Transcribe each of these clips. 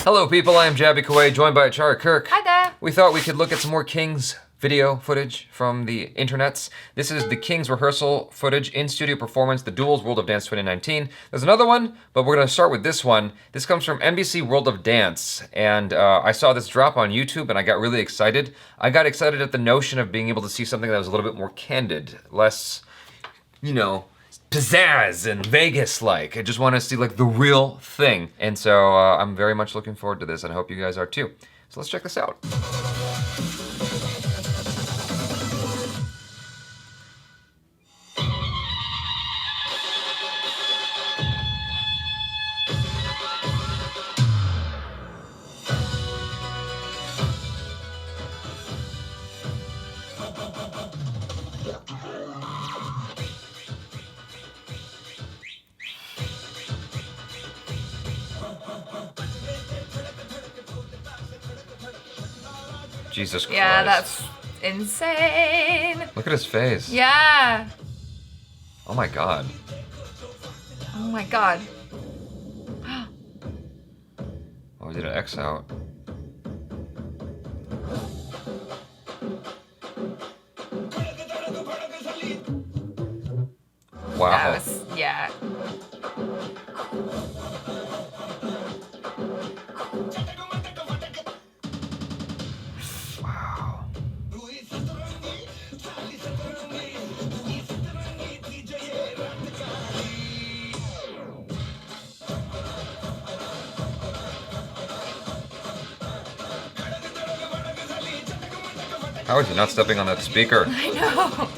Hello people, I am Jaby KOAY, joined by ACHARA KIRK. Hi there. We thought we could look at some more King's video footage from the internets. This is the King's rehearsal footage in studio performance, the Duels World of Dance 2019. There's another one, but we're gonna start with this one. This comes from NBC World of Dance, and I saw this drop on YouTube and I got really excited. I got excited at the notion of being able to see something that was a little bit more candid, less, you know, pizzazz and Vegas-like. I just want to see like the real thing. And so I'm very much looking forward to this, and I hope you guys are too. So let's check this out. Jesus Christ. Yeah, that's insane. Look at his face. Yeah. Oh my God. Oh my God. Oh, we did an X out. Wow. That was, yeah. Wow. How is he not stepping on that speaker? I know.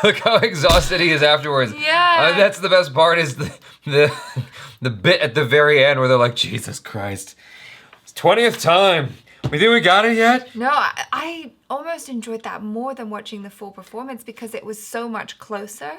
Look how exhausted he is afterwards. Yeah. That's the best part is the bit at the very end where they're like, Jesus Christ, it's 20th time. We think we got it yet? No, I almost enjoyed that more than watching the full performance because it was so much closer.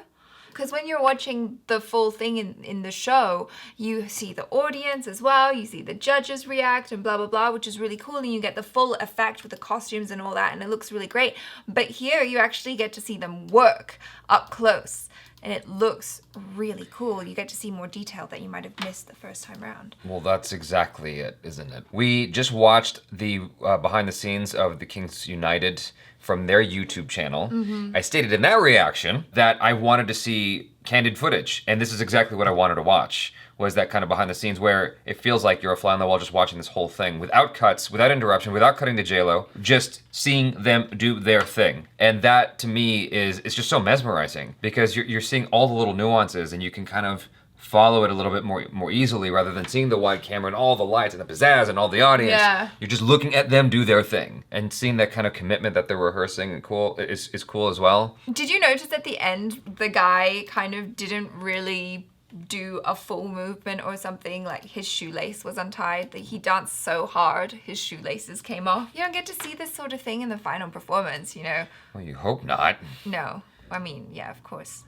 Because when you're watching the full thing in the show, you see the audience as well, you see the judges react and blah, blah, blah, which is really cool. And you get the full effect with the costumes and all that, and it looks really great. But here you actually get to see them work up close. And it looks really cool. You get to see more detail that you might have missed the first time around. Well, that's exactly it, isn't it? We just watched the behind the scenes of the Kings United from their YouTube channel. I stated in that reaction that I wanted to see candid footage, and this is exactly what I wanted to watch, was that kind of behind the scenes where it feels like you're a fly on the wall just watching this whole thing without cuts, without interruption, without cutting to J-Lo, just seeing them do their thing. And that to me is just so mesmerizing because you're seeing all the little nuances and you can kind of follow it a little bit more easily rather than seeing the wide camera and all the lights and the pizzazz and all the audience. Yeah. You're just looking at them do their thing and seeing that kind of commitment that they're rehearsing and cool is cool as well. Did you notice at the end, the guy kind of didn't really do a full movement or something, like his shoelace was untied? He danced so hard, his shoelaces came off. You don't get to see this sort of thing in the final performance, you know? Well, you hope not. No. I mean, yeah, of course.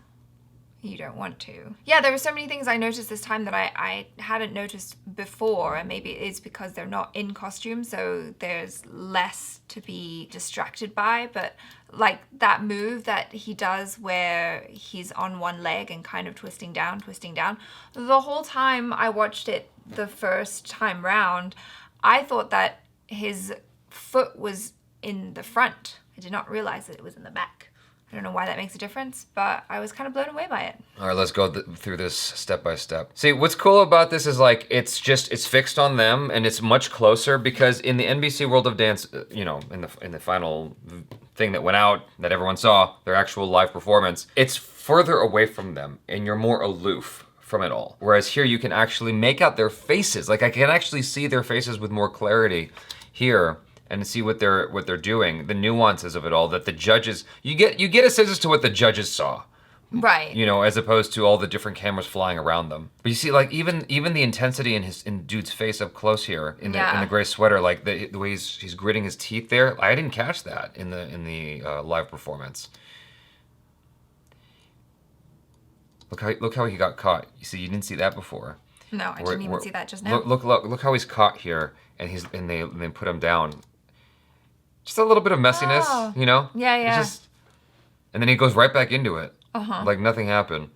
You don't want to. Yeah, there were so many things I noticed this time that I hadn't noticed before, and maybe it is because they're not in costume, so there's less to be distracted by, but like that move that he does where he's on one leg and kind of twisting down, the whole time I watched it the first time round, I thought that his foot was in the front. I did not realize that it was in the back. I don't know why that makes a difference, but I was kind of blown away by it. All right, let's go through this step by step. See, what's cool about this is like, it's fixed on them and it's much closer because in the NBC World of Dance, you know, in the final thing that went out that everyone saw, their actual live performance, it's further away from them and you're more aloof from it all. Whereas here you can actually make out their faces. Like I can actually see their faces with more clarity here. And see what they're doing, the nuances of it all, that the judges, you get a sense as to what the judges saw. Right. You know, as opposed to all the different cameras flying around them. But you see, like even the intensity in dude's face up close here in the gray sweater, like the way he's gritting his teeth there. I didn't catch that in the live performance. Look how he got caught. You see, you didn't see that before. No, I didn't even see that just now. Look how he's caught here, and they put him down. Just a little bit of messiness, you know? Yeah, yeah. And then he goes right back into it. Like nothing happened.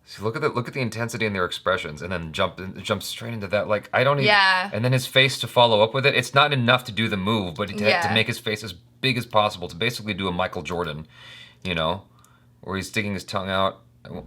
See, look at the intensity in their expressions, and then jump straight into that. Like I don't even. Yeah. And then his face to follow up with it. It's not enough to do the move, but to make his face as big as possible to basically do a Michael Jordan, you know, where he's sticking his tongue out. And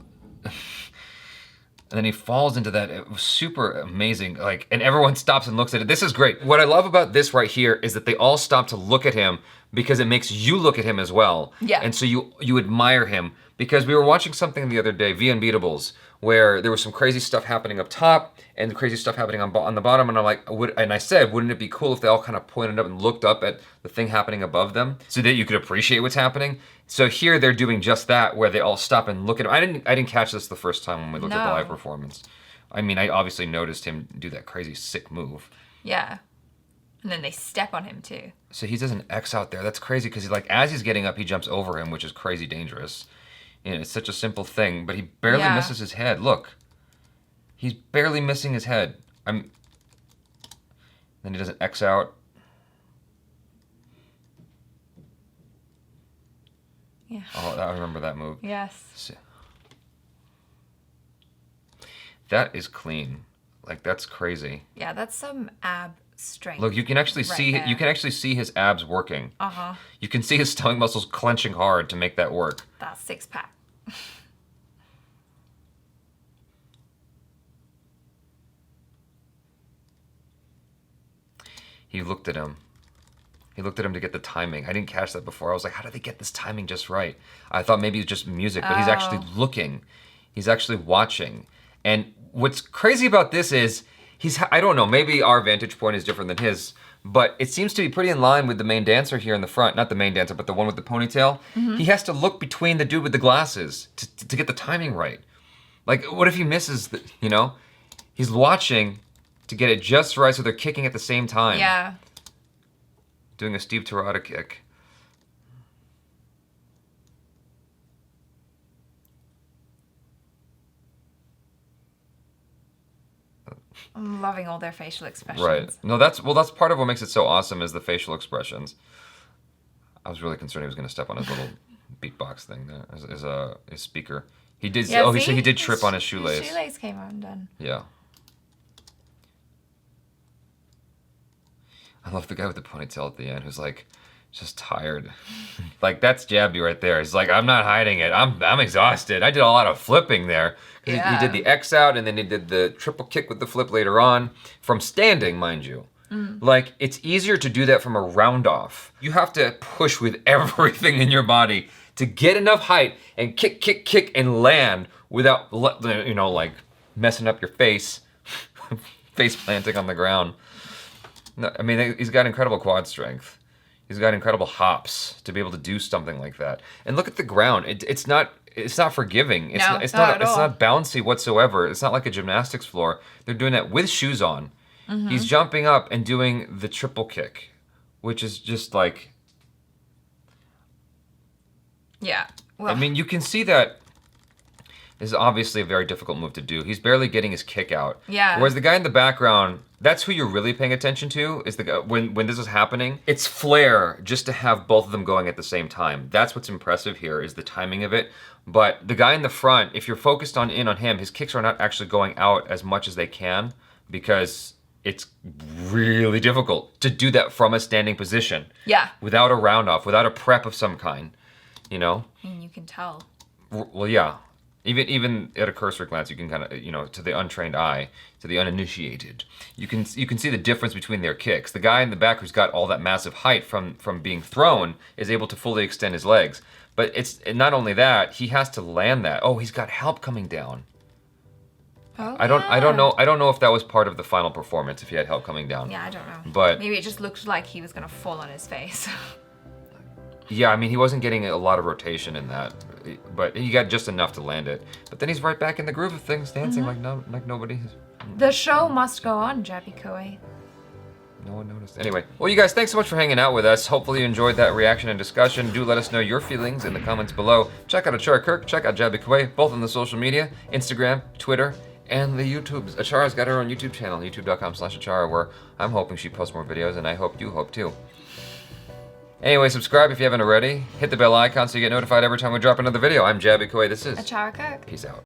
then he falls into that. It was super amazing. Like, and everyone stops and looks at it. This is great. What I love about this right here is that they all stop to look at him because it makes you look at him as well. Yeah. And so you admire him. Because we were watching something the other day, V Unbeatables, where there was some crazy stuff happening up top and crazy stuff happening on the bottom, and I'm like, I said, wouldn't it be cool if they all kind of pointed up and looked up at the thing happening above them so that you could appreciate what's happening? So here they're doing just that, where they all stop and look at him. I didn't catch this the first time when we looked at the live performance. I mean, I obviously noticed him do that crazy sick move. Yeah. And then they step on him too. So he does an X out there. That's crazy because like as he's getting up, he jumps over him, which is crazy dangerous. You know, it's such a simple thing, but he barely misses his head. Look, he's barely missing his head. Then he does an X out. Yeah. Oh, I remember that move. Yes. That is clean. Like that's crazy. Yeah, that's some ab strength. Look, you can actually see his abs working. You can see his stomach muscles clenching hard to make that work. That's six pack. He looked at him. He looked at him to get the timing. I didn't catch that before. I was like, how did they get this timing just right? I thought maybe it was just music, but he's actually looking. He's actually watching. And what's crazy about this is, I don't know, maybe our vantage point is different than his, but it seems to be pretty in line with the main dancer here in the front. Not the main dancer, but the one with the ponytail. He has to look between the dude with the glasses to get the timing right. Like, what if he misses, you know? He's watching to get it just right so they're kicking at the same time. Yeah. Doing a Steve Tirada kick. I'm loving all their facial expressions. Right. No, that's part of what makes it so awesome is the facial expressions. I was really concerned he was going to step on his little beatbox thing there, his speaker. He did. Yeah, he did trip on his shoelace. His shoelace came undone. Yeah. I love the guy with the ponytail at the end who's like, just tired. Like that's Jaby right there. He's like, I'm not hiding it. I'm exhausted. I did a lot of flipping there. He did the X out and then he did the triple kick with the flip later on from standing, mind you. Like it's easier to do that from a round off. You have to push with everything in your body to get enough height and kick and land without like messing up your face, face planting on the ground. No, I mean, he's got incredible quad strength. He's got incredible hops to be able to do something like that. And look at the ground. It's not forgiving. It's not bouncy whatsoever. It's not like a gymnastics floor. They're doing that with shoes on. He's jumping up and doing the triple kick, which is just like. Yeah. Well, I mean, you can see that. This is obviously a very difficult move to do. He's barely getting his kick out. Yeah. Whereas the guy in the background, that's who you're really paying attention to, is the guy, when this is happening. It's flair just to have both of them going at the same time. That's what's impressive here, is the timing of it. But the guy in the front, if you're focused on him, his kicks are not actually going out as much as they can because it's really difficult to do that from a standing position. Yeah. Without a round off, without a prep of some kind, you know? And you can tell. Well, yeah. Even at a cursory glance, you can kind of, to the untrained eye, to the uninitiated, you can see the difference between their kicks. The guy in the back who's got all that massive height from being thrown is able to fully extend his legs. But it's not only that, he has to land that. Oh, he's got help coming down. Oh, I don't know if that was part of the final performance, if he had help coming down. Yeah, I don't know. But maybe it just looked like he was gonna fall on his face. Yeah, I mean, he wasn't getting a lot of rotation in that, but he got just enough to land it. But then he's right back in the groove of things, dancing like nobody. The show must go on, Jaby KOAY. No one noticed. Anyway, well, you guys, thanks so much for hanging out with us. Hopefully you enjoyed that reaction and discussion. Do let us know your feelings in the comments below. Check out ACHARA KIRK, check out Jaby KOAY, both on the social media, Instagram, Twitter, and the YouTubes. ACHARA's got her own YouTube channel, youtube.com/ACHARA, where I'm hoping she posts more videos, and I hope you hope too. Anyway, subscribe if you haven't already. Hit the bell icon so you get notified every time we drop another video. I'm Jaby KOAY. This is ACHARA KIRK. Peace out.